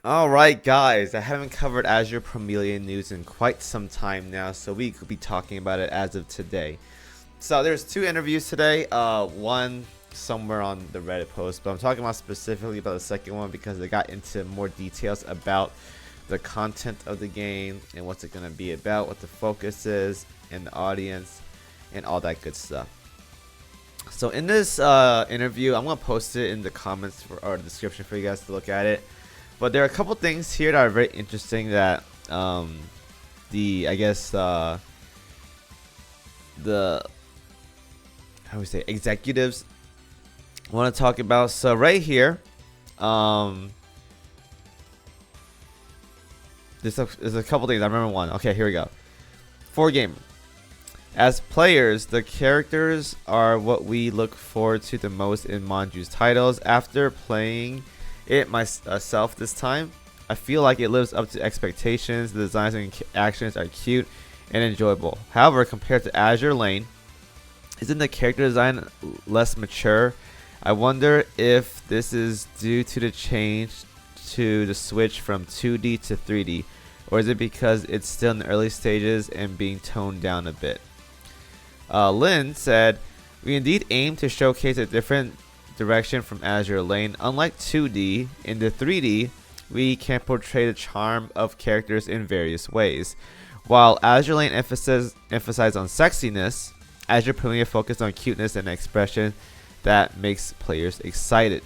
Alright guys, I haven't covered Azur Promilia news in quite some time now, so we could be talking about it as of today. So there's two interviews today, one somewhere on the Reddit post, but I'm talking about specifically about the second one because they got into more details about the content of the game and what's it going to be about, what the focus is, and the audience, and all that good stuff. So in this interview, I'm going to post it in the comments or the description for you guys to look at it. But there are a couple things here that are very interesting that the how we say executives want to talk about. So right here, there's a couple things. I remember one. Okay, here we go. For gamer, as players, the characters are what we look forward to the most in Manju's titles. After playing it myself this time, I feel like it lives up to expectations. The designs and actions are cute and enjoyable. However, compared to Azur Lane, isn't the character design less mature? I wonder if this is due to the change to the switch from 2D to 3D, or is it because it's still in the early stages and being toned down a bit? Lynn said, we indeed aim to showcase a different direction from Azur Lane. Unlike 2D, in the 3D, we can portray the charm of characters in various ways. While Azur Lane emphasized on sexiness, Azur Promilia focused on cuteness and expression that makes players excited.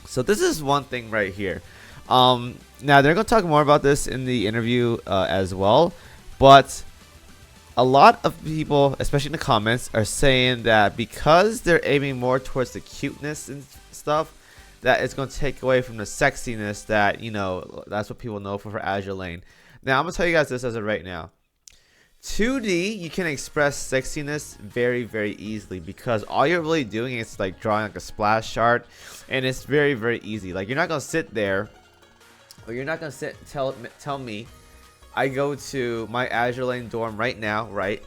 So this is one thing right here. Now they're going to talk more about this in the interview as well, but a lot of people, especially in the comments, are saying that because they're aiming more towards the cuteness and stuff, that it's going to take away from the sexiness that, you know, that's what people know for Azur Lane. Now, I'm going to tell you guys this as of right now. 2D, you can express sexiness very, very easily because all you're really doing is like drawing like a splash art, and it's very, very easy. Like, you're not going to sit there, or you're not going to tell me I go to my Azur Lane dorm right now, right?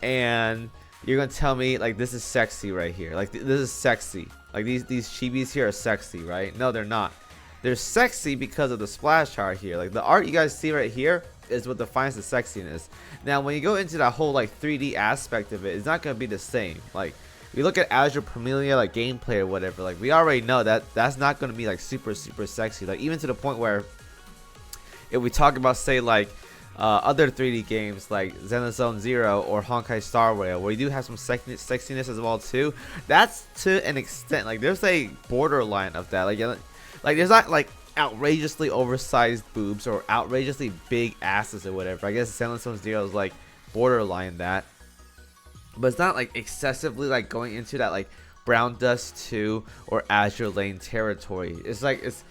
And you're gonna tell me like this is sexy right here. Like this is sexy. Like these chibis here are sexy, right? No, they're not. They're sexy because of the splash art here. Like the art you guys see right here is what defines the sexiness. Now, when you go into that whole like 3D aspect of it, it's not gonna be the same. Like we look at Azur Promilia, like gameplay or whatever. Like we already know that that's not gonna be like super sexy. Like even to the point where, if we talk about, say, like other 3D games like Zone Zero or Honkai Star Rail, where you do have some sexiness as well too, that's to an extent. Like there's a borderline of that. Like there's not like outrageously oversized boobs or outrageously big asses or whatever. I guess Zone Zero is like borderline that, but it's not like excessively like going into that like Brown Dust 2 or Azur Lane territory. It's like it's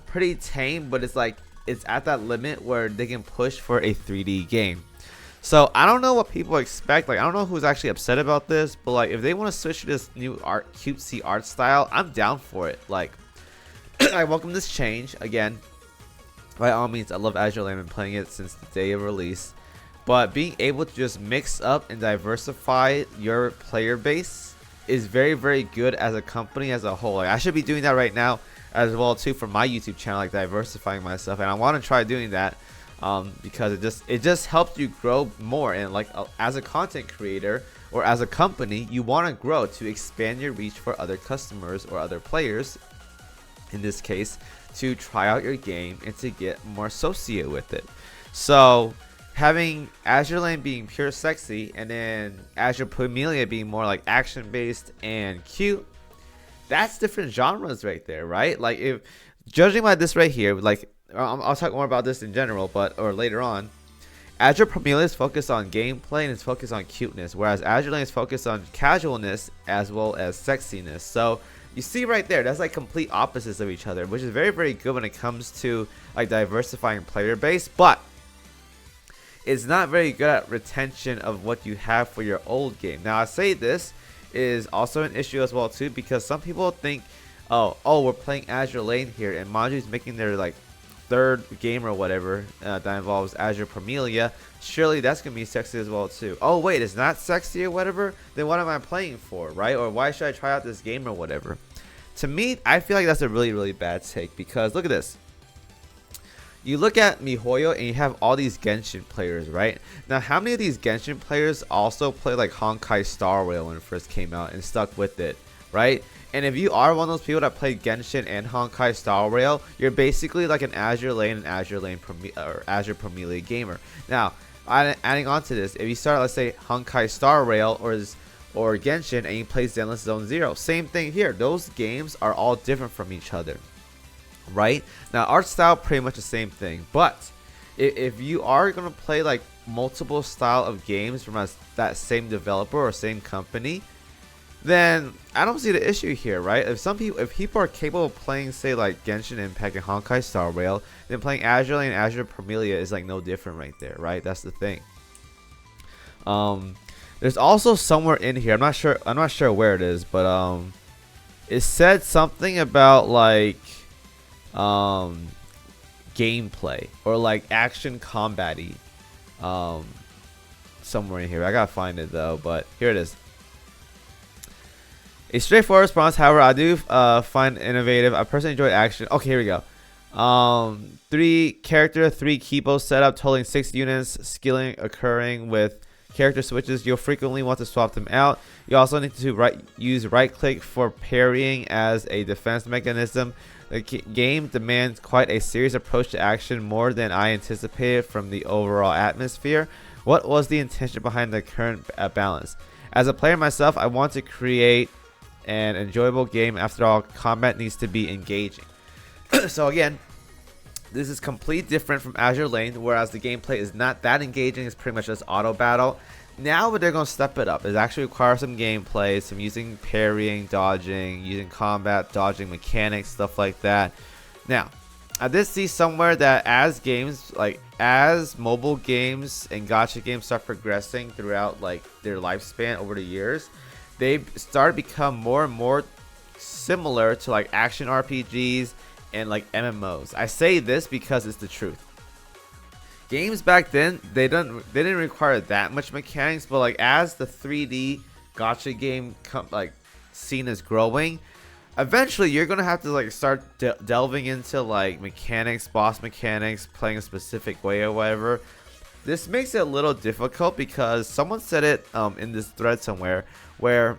pretty tame, but it's like it's at that limit where they can push for a 3D game. So I don't know what people expect. Like I don't know who's actually upset about this, but like if they want to switch to this new cutesy art style, I'm down for it. Like I welcome this change. Again, by all means, I love Azur Lane. I've been playing it since the day of release, but being able to just mix up and diversify your player base is very, very good as a company as a whole. Like I should be doing that right now as well too for my YouTube channel, like diversifying myself, and I want to try doing that because it just helps you grow more. And like as a content creator or as a company, you want to grow to expand your reach for other customers or other players, in this case, to try out your game and to get more associated with it. So having Azur Lane being pure sexy and then Azur Promilia being more like action based and cute, that's different genres right there, right? Like if judging by this right here, like I'll talk more about this in general, or later on, Azur Promilia is focused on gameplay and is focused on cuteness, whereas Azur Lane is focused on casualness as well as sexiness. So you see right there, that's like complete opposites of each other, which is very, very good when it comes to like diversifying player base, but it's not very good at retention of what you have for your old game. Now I say this is also an issue as well too, because some people think, oh we're playing Azur Lane here and Manju's making their like third game or whatever that involves Azur Promilia, surely that's gonna be sexy as well too. Oh wait, it's not sexy or whatever, then what am I playing for, right? Or why should I try out this game or whatever? To me, I feel like that's a really, really bad take, because look at this. you look at MiHoYo and you have all these Genshin players, right? Now, how many of these Genshin players also play like Honkai Star Rail when it first came out and stuck with it, right? And if you are one of those people that played Genshin and Honkai Star Rail, you're basically like an Azur Lane and Azur Promilia gamer. Now, adding on to this, if you start, let's say, Honkai Star Rail or Genshin and you play Zenless Zone Zero, same thing here. Those games are all different from each other, right? Now, art style, pretty much the same thing, but if you are going to play like multiple style of games from that same developer or same company, then I don't see the issue here, right? If people are capable of playing, say, like Genshin Impact and Honkai Star Rail, then playing Azur Lane and Azur Promilia is like no different right there, right? That's the thing. There's also somewhere in here, I'm not sure where it is, but it said something about like gameplay or like action combat-y somewhere in here. I gotta find it though, but here it is. A straightforward response, however, I do find innovative. I personally enjoy action. Okay, here we go. 3 character, 3 keyboard setup, totaling 6 units, skilling occurring with character switches. You'll frequently want to swap them out. You also need to use right click for parrying as a defense mechanism. The game demands quite a serious approach to action, more than I anticipated from the overall atmosphere. What was the intention behind the current balance? As a player myself, I want to create an enjoyable game. After all, combat needs to be engaging. So again, this is completely different from Azur Lane, whereas the gameplay is not that engaging. It's pretty much just auto battle. Now they're going to step it up. It actually requires some gameplay, some using parrying, dodging, using combat, dodging mechanics, stuff like that. Now, I did see somewhere that as mobile games and gacha games start progressing throughout like their lifespan over the years, they start to become more and more similar to like action RPGs and like MMOs. I say this because it's the truth. Games back then, they didn't require that much mechanics, but like as the 3D gacha game scene is growing, eventually you're gonna have to like start delving into like mechanics, boss mechanics, playing a specific way or whatever. This makes it a little difficult because someone said it in this thread somewhere, where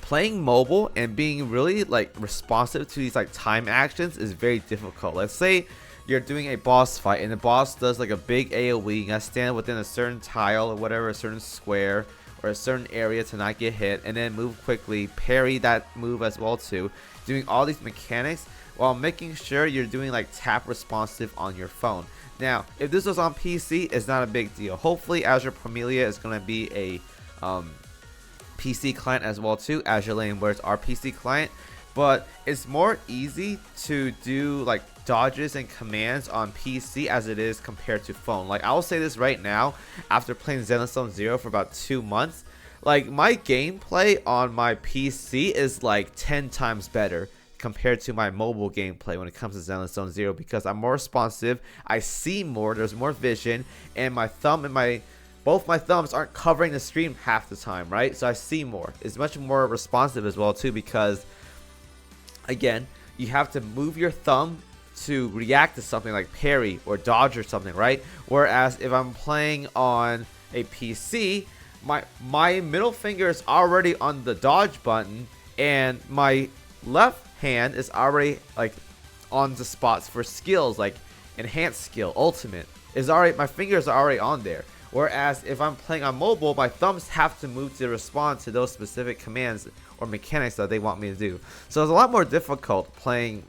playing mobile and being really like responsive to these like time actions is very difficult. Let's say you're doing a boss fight and the boss does like a big AoE. You gotta stand within a certain tile or whatever, a certain square or a certain area to not get hit, and then move quickly, parry that move as well too, doing all these mechanics while making sure you're doing like tap responsive on your phone. Now, if this was on PC, it's not a big deal. Hopefully Azur Promilia is going to be a PC client as well too. Azur Lane, where it's our PC client, but it's more easy to do like dodges and commands on PC as it is compared to phone. Like, I will say this right now, after playing Zenless Zone Zero for about 2 months, like my gameplay on my PC is like 10 times better compared to my mobile gameplay when it comes to Zenless Zone Zero, because I'm more responsive, I see more, there's more vision, and my thumb and both my thumbs aren't covering the screen half the time, right? So I see more. It's much more responsive as well too, because again, you have to move your thumb to react to something like parry or dodge or something, right? Whereas if I'm playing on a PC, my middle finger is already on the dodge button, and my left hand is already like on the spots for skills like enhanced skill, ultimate is already, my fingers are already on there. Whereas if I'm playing on mobile, my thumbs have to move to respond to those specific commands or mechanics that they want me to do. So it's a lot more difficult playing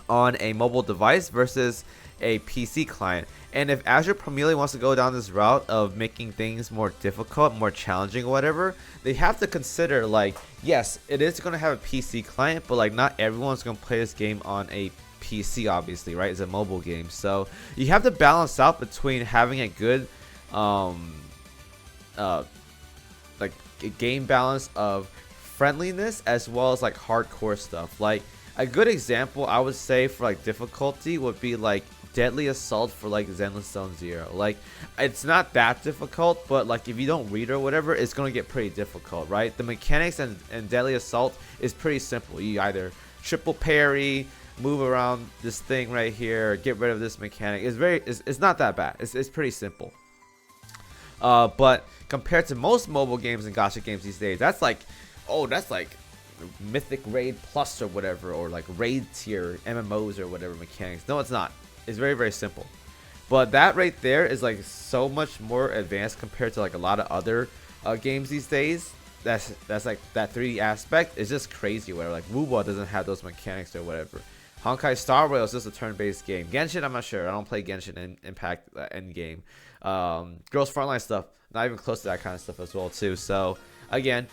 on a mobile device versus a PC client. And if Azur Promilia wants to go down this route of making things more difficult, more challenging or whatever, they have to consider like, yes, it is going to have a PC client, but like not everyone's going to play this game on a PC, obviously, right? It's a mobile game. So you have to balance out between having a good like a game balance of friendliness as well as like hardcore stuff. Like a good example I would say for like difficulty would be like Deadly Assault for like Zenless Zone Zero. Like, it's not that difficult, but like if you don't read or whatever, it's gonna get pretty difficult, right? The mechanics and Deadly Assault is pretty simple. You either triple parry, move around this thing right here, get rid of this mechanic. It's not that bad. It's pretty simple. But compared to most mobile games and gacha games these days, that's like Mythic Raid Plus or whatever, or like Raid tier MMOs or whatever mechanics. No, it's not. It's very, very simple. But that right there is like so much more advanced compared to like a lot of other games these days. That's like that 3D aspect is just crazy. Whatever, like Wuwa doesn't have those mechanics or whatever. Honkai Star Rail is just a turn-based game. Genshin, I'm not sure. I don't play Genshin in Impact Endgame. Girls Frontline stuff, not even close to that kind of stuff as well too. So again,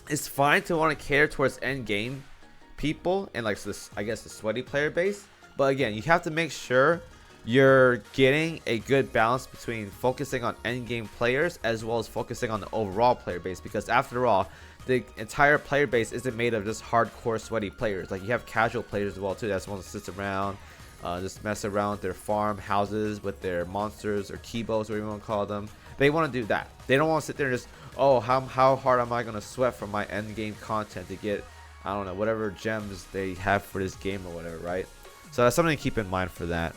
it's fine to want to cater towards Endgame people and like this, I guess, the sweaty player base. But again, you have to make sure you're getting a good balance between focusing on endgame players as well as focusing on the overall player base, because after all, the entire player base isn't made of just hardcore sweaty players. Like you have casual players as well too that just want to sit around, just mess around with their farm houses with their monsters or kibos, whatever you want to call them. They want to do that. They don't want to sit there and just, oh, how hard am I going to sweat for my end game content to get, I don't know, whatever gems they have for this game or whatever, right? So that's something to keep in mind for that.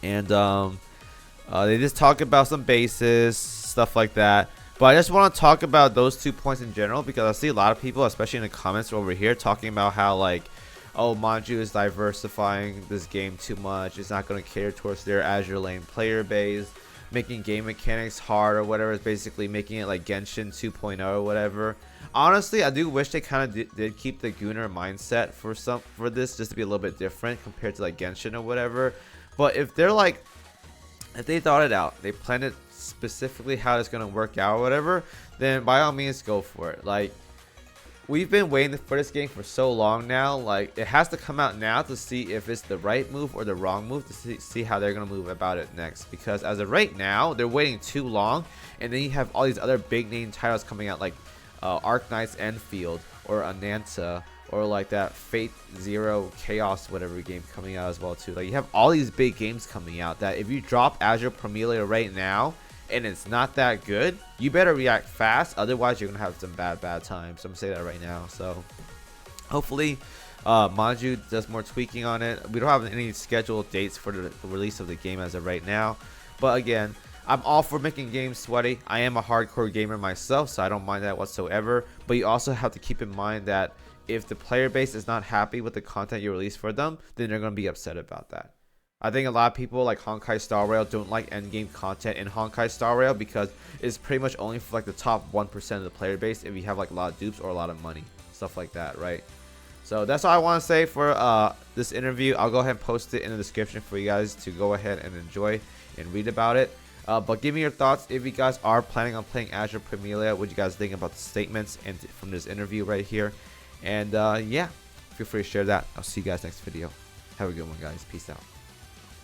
And they just talk about some bases, stuff like that. But I just want to talk about those 2 points in general, because I see a lot of people, especially in the comments over here, talking about how like, oh, Manju is diversifying this game too much. It's not going to cater towards their Azur Lane player base, making game mechanics hard or whatever. It's basically making it like Genshin 2.0 or whatever. Honestly, I do wish they kind of did keep the Gunner mindset for this, just to be a little bit different compared to like Genshin or whatever. But if they're like, if they thought it out, they planned it specifically how it's gonna work out or whatever, then by all means go for it. Like, we've been waiting for this game for so long now. Like, it has to come out now to see if it's the right move or the wrong move, to see how they're gonna move about it next. Because as of right now, they're waiting too long, and then you have all these other big name titles coming out, like Arknight's Enfield or Ananta, or like that Fate Zero Chaos whatever game coming out as well too. Like, you have all these big games coming out that if you drop Azur Promilia right now and it's not that good, you better react fast, otherwise you're gonna have some bad times. So I'm gonna say that right now. So hopefully Manju does more tweaking on it. We don't have any scheduled dates for the release of the game as of right now, but again, I'm all for making games sweaty. I am a hardcore gamer myself, so I don't mind that whatsoever. But you also have to keep in mind that if the player base is not happy with the content you release for them, then they're going to be upset about that. I think a lot of people like Honkai Star Rail don't like endgame content in Honkai Star Rail because it's pretty much only for like the top 1% of the player base if you have like a lot of dupes or a lot of money, stuff like that, right? So that's all I want to say for this interview. I'll go ahead and post it in the description for you guys to go ahead and enjoy and read about it. But give me your thoughts if you guys are planning on playing Azur Promilia. What you guys think about the statements and from this interview right here? And yeah, feel free to share that. I'll see you guys next video. Have a good one, guys. Peace out.